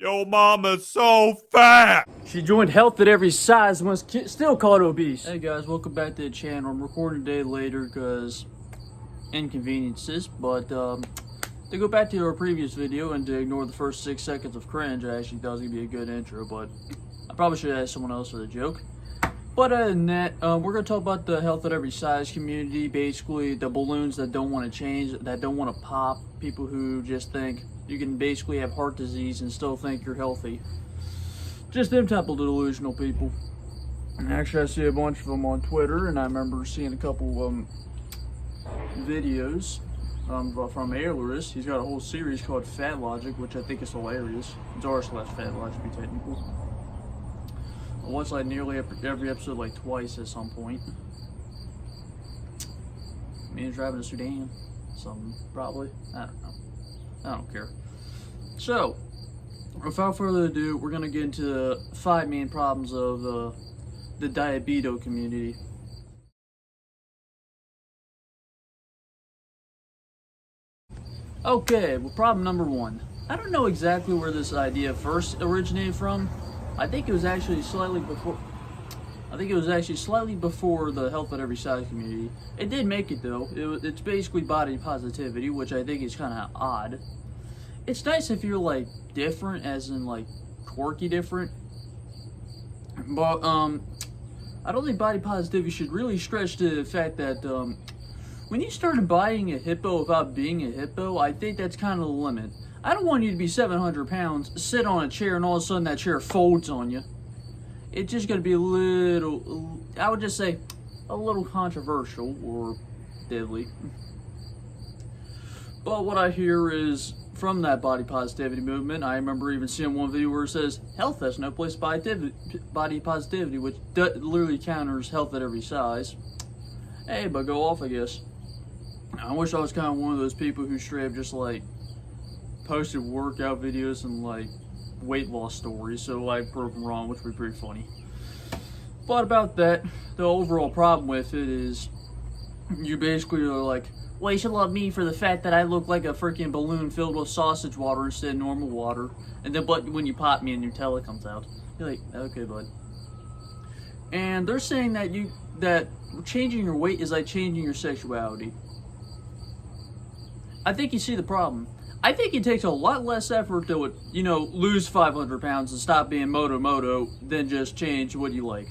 Yo mama's so fat! She joined health at every size and was still called obese. Hey guys, welcome back to the channel. I'm recording a day later because inconveniences, but to go back to our previous video and to ignore the first 6 seconds of cringe, I actually thought it was going to be a good intro, but I probably should have asked someone else for the joke. But other than that, we're going to talk about the health at every size community, basically the balloons that don't want to change, that don't want to pop, people who just think you can basically have heart disease and still think you're healthy. Just them type of delusional people. Actually, I see a bunch of them on Twitter, and I remember seeing a couple videos from Ailerus. He's got a whole series called Fat Logic, which I think is hilarious. It's r/Fat Logic, to be technical. I watched like nearly every episode like twice at some point. Me and driving to Sudan. Something, probably. I don't know. I don't care. So, without further ado, we're going to get into the 5 main problems of the Diabeto community. Okay, well, problem number 1. I don't know exactly where this idea first originated from. I think it was actually slightly before the health at every size community. It did make it though. It's basically body positivity, which I think is kind of odd. It's nice if you're like different, as in like quirky different. But I don't think body positivity should really stretch to the fact that when you start embodying a hippo without being a hippo, I think that's kind of the limit. I don't want you to be 700 pounds, sit on a chair, and all of a sudden that chair folds on you. It's just going to be a little, I would just say, a little controversial or deadly. But what I hear is, from that body positivity movement, I remember even seeing one video where it says, health has no place body positivity, which literally counters health at every size. Hey, but go off, I guess. I wish I was kind of one of those people who straight up just like posted workout videos and like weight loss stories, so I proved them wrong, which would be pretty funny. But about that, the overall problem with it is you basically are like, well, you should love me for the fact that I look like a freaking balloon filled with sausage water instead of normal water, and then but when you pop me and Nutella comes out, you're like, okay, bud. And they're saying that changing your weight is like changing your sexuality. I think you see the problem. I think it takes a lot less effort to, lose 500 pounds and stop being moto than just change what you like.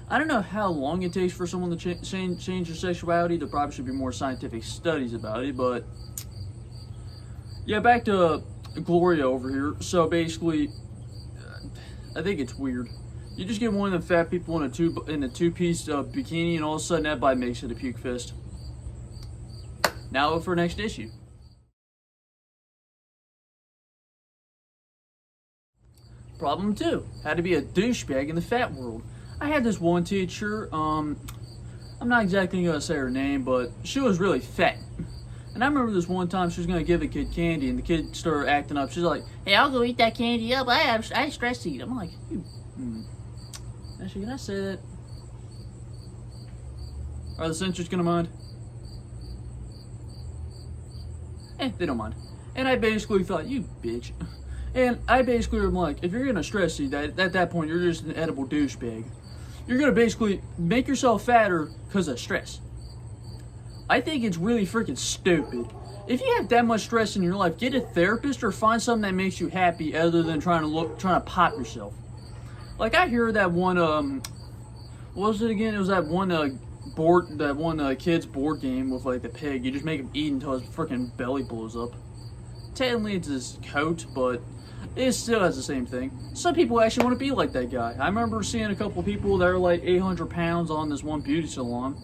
I don't know how long it takes for someone to change their sexuality. There probably should be more scientific studies about it, but yeah, back to Gloria over here. So basically, I think it's weird. You just get one of the fat people in a two-piece bikini, and all of a sudden that body makes it a puke fist. Now for next issue. Problem 2, how to be a douchebag in the fat world. I had this one teacher, I'm not exactly going to say her name, but she was really fat. And I remember this one time she was going to give a kid candy, and the kid started acting up. She's like, hey, I'll go eat that candy up. I stress eat. I'm like, actually, can I say that? Are the censors going to mind? They don't mind. And I basically thought, you bitch. And I basically am like, if you're gonna stress eat, at that point you're just an edible douchebag. You're gonna basically make yourself fatter because of stress. I think it's really freaking stupid. If you have that much stress in your life, get a therapist or find something that makes you happy other than trying to pop yourself. Like I hear that one what was it again? It was that one kid's board game with like the pig. You just make him eat until his freaking belly blows up. Technically it's his coat, but it still has the same thing. Some people actually want to be like that guy. I remember seeing a couple people that are like 800 pounds on this one beauty salon.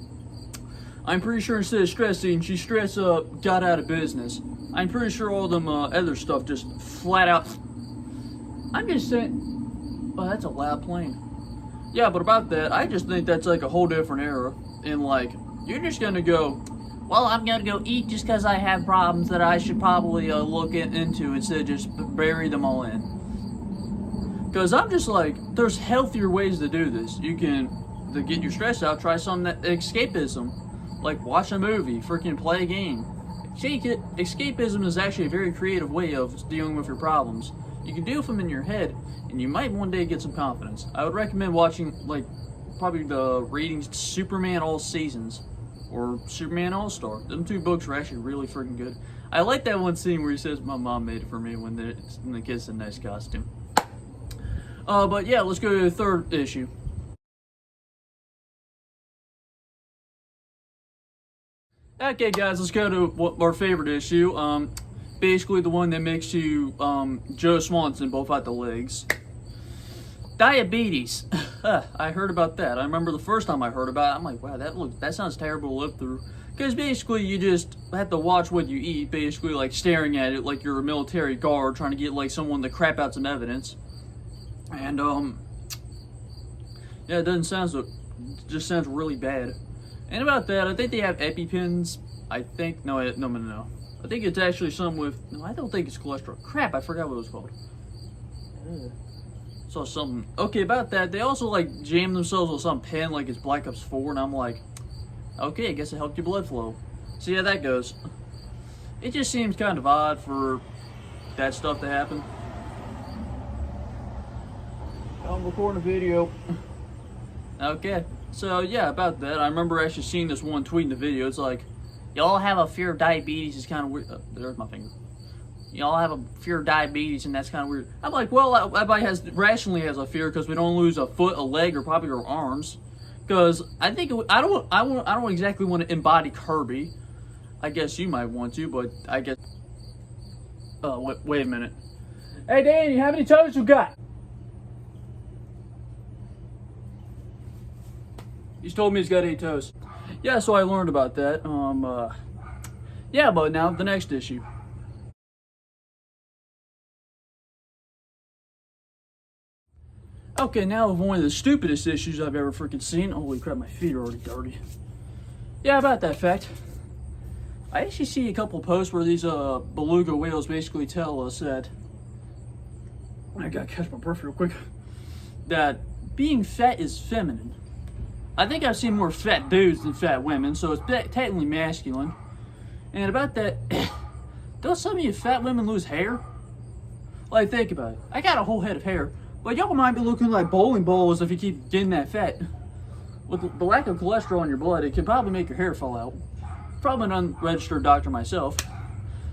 I'm pretty sure instead of stress eating, she got out of business. I'm pretty sure all them other stuff just flat out. I'm just saying, oh, that's a loud plane. Yeah, but about that, I just think that's like a whole different era. And like, you're just gonna go, well, I'm gonna go eat just because I have problems that I should probably look into instead of just bury them all in. Because I'm just like, there's healthier ways to do this. You can, to get your stress out, try some escapism. Like watch a movie, freaking play a game. Escapism is actually a very creative way of dealing with your problems. You can deal with them in your head, and you might one day get some confidence. I would recommend watching, like, probably reading Superman All Seasons or Superman All Star. Them two books are actually really freaking good. I like that one scene where he says, "My mom made it for me," when the kid's in a nice costume. But yeah, let's go to the third issue. Okay, guys, let's go to our favorite issue. Basically the one that makes you Joe Swanson both out the legs. Diabetes. I heard about that. I remember the first time I heard about it, I'm like, wow, that sounds terrible to live through. Because basically you just have to watch what you eat, basically like staring at it like you're a military guard trying to get like someone to crap out some evidence. And yeah, it doesn't sound so, it just sounds really bad. And about that, I think they have EpiPens. I think, no. I think it's actually some with, no, I don't think it's cholesterol. Crap, I forgot what it was called. Saw something. Okay, about that, they also like jam themselves with some pen like it's Black Ops 4, and I'm like, okay, I guess it helped your blood flow. See how that goes. It just seems kind of odd for that stuff to happen. I'm recording a video. Okay, so yeah, about that, I remember actually seeing this one tweet in the video. It's like, y'all have a fear of diabetes, it's kind of weird. There's my finger. Y'all have a fear of diabetes, and that's kind of weird. I'm like, well, everybody rationally has a fear because we don't lose a foot, a leg, or probably our arms. Because I think I don't exactly want to embody Kirby. I guess you might want to, but I guess. Wait a minute. Hey, Danny, how many toes you got? He's told me he's got 8 toes. Yeah, so I learned about that. Yeah, but now the next issue. Okay, now of one of the stupidest issues I've ever freaking seen. Holy crap, my feet are already dirty. Yeah, about that fact. I actually see a couple posts where these beluga whales basically tell us that, I gotta catch my breath real quick, that being fat is feminine. I think I've seen more fat dudes than fat women, so it's technically masculine. And about that, don't some of you fat women lose hair? Like, think about it. I got a whole head of hair, but y'all might be looking like bowling balls if you keep getting that fat. With the lack of cholesterol in your blood, it can probably make your hair fall out. Probably an unregistered doctor myself.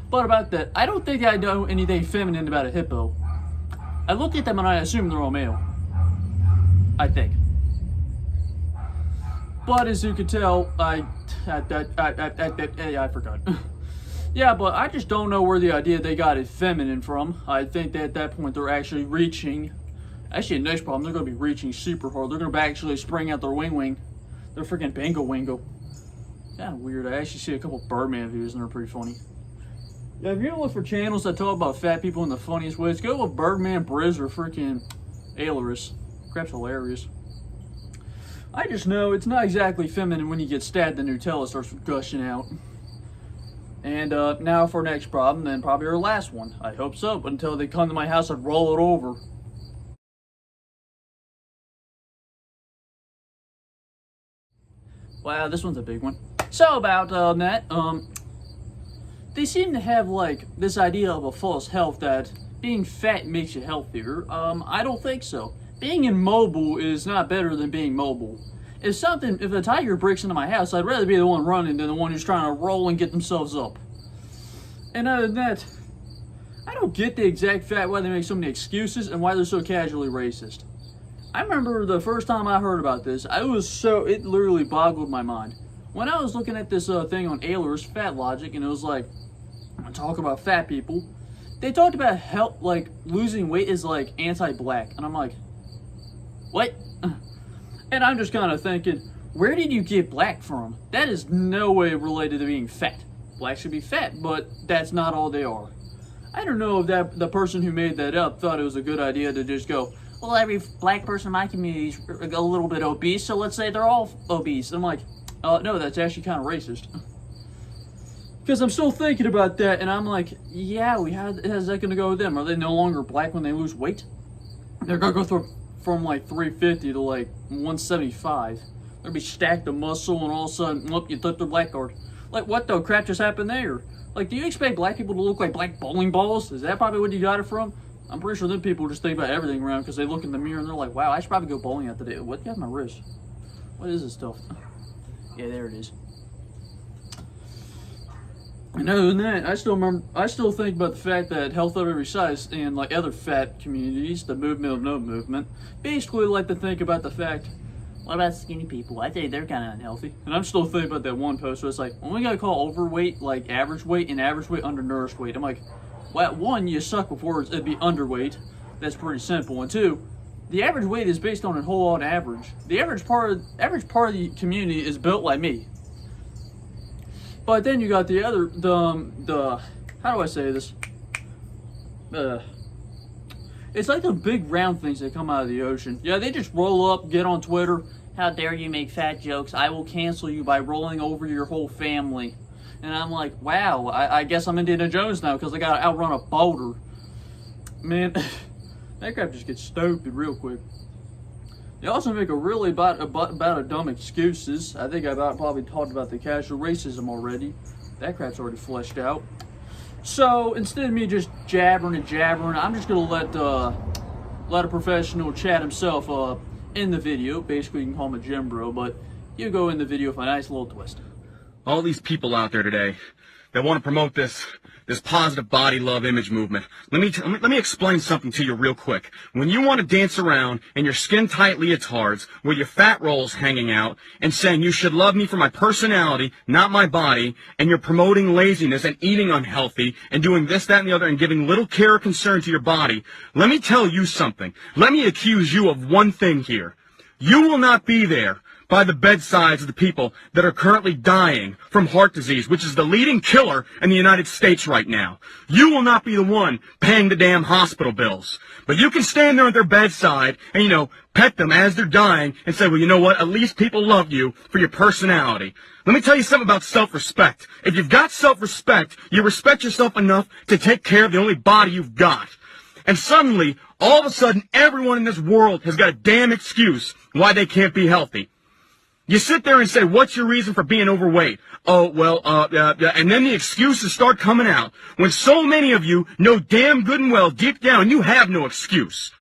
But about that, I don't think I know anything feminine about a hippo. I look at them and I assume they're all male. I think. But as you can tell, I forgot. Yeah, but I just don't know where the idea they got it feminine from. I think that at that point they're actually reaching. Actually, the next problem, they're going to be reaching super hard. They're going to actually spring out their wing. They're freaking bingo wingo. Kind of weird. I actually see a couple Birdman videos and they're pretty funny. Yeah, if you look for channels that talk about fat people in the funniest ways, go with Birdman, Briz, or freaking Ailerus. Crap's hilarious. I just know it's not exactly feminine when you get stabbed and Nutella starts gushing out. And now for our next problem, then probably our last one. I hope so, but until they come to my house and roll it over. Wow, this one's a big one. So about that, they seem to have like this idea of a false health that being fat makes you healthier. I don't think so. Being immobile is not better than being mobile. If a tiger breaks into my house, I'd rather be the one running than the one who's trying to roll and get themselves up. And other than that, I don't get the exact fact why they make so many excuses and why they're so casually racist. I remember the first time I heard about this, it literally boggled my mind. When I was looking at this thing on Ailer's Fat Logic, and it was like, talk about fat people, they talked about health, like losing weight is like anti-black, and I'm like, what? And I'm just kind of thinking, where did you get black from? That is no way related to being fat. Black should be fat, but that's not all they are. I don't know if the person who made that up thought it was a good idea to just go, well, every black person in my community is a little bit obese, so let's say they're all obese. I'm like, no, that's actually kind of racist. Because I'm still thinking about that, and I'm like, yeah, how's that going to go with them? Are they no longer black when they lose weight? They're going to go from like 350 to like 175. They'll be stacked of muscle, and all of a sudden, whoop, you took their black card. Like, what the crap just happened there? Like, do you expect black people to look like black bowling balls? Is that probably what you got it from? I'm pretty sure them people just think about everything around because they look in the mirror and they're like, wow, I should probably go bowling out today. What got my wrist? What is this stuff? Yeah, there it is. And other than that, I still think about the fact that health of every size and like other fat communities, the movement of no movement, basically like to think about the fact, what about skinny people? I think they're kind of unhealthy. And I'm still thinking about that one post where it's like, when we gotta call overweight like average weight and average weight undernourished weight. I'm like, well, one, you suck with words, it'd be underweight. That's pretty simple. And two, the average weight is based on a whole lot of average. The average part of the community is built like me. But then you got the other, the how do I say this? It's like the big round things that come out of the ocean. Yeah, they just roll up, get on Twitter. How dare you make fat jokes? I will cancel you by rolling over your whole family. And I'm like, wow, I guess I'm Indiana Jones now because I got to outrun a boulder. Man, that crap just gets stupid real quick. They also make a really about a dumb excuses. I think I probably talked about the casual racism already. That crap's already fleshed out. So instead of me just jabbering, I'm just gonna let a professional chat himself in the video. Basically, you can call him a gym bro, but you go in the video for a nice little twist. All these people out there today that want to promote this positive body love image movement. Let me explain something to you real quick. When you want to dance around in your skin tight leotards with your fat rolls hanging out and saying you should love me for my personality, not my body, and you're promoting laziness and eating unhealthy and doing this, that, and the other and giving little care or concern to your body, let me tell you something. Let me accuse you of one thing here. You will not be there by the bedsides of the people that are currently dying from heart disease, which is the leading killer in the United States right now. You will not be the one paying the damn hospital bills. But you can stand there at their bedside and, pet them as they're dying and say, well, you know what? At least people love you for your personality. Let me tell you something about self-respect. If you've got self-respect, you respect yourself enough to take care of the only body you've got. And suddenly, all of a sudden, everyone in this world has got a damn excuse why they can't be healthy. You sit there and say, what's your reason for being overweight? Oh, well, and then the excuses start coming out when so many of you know damn good and well deep down you have no excuse.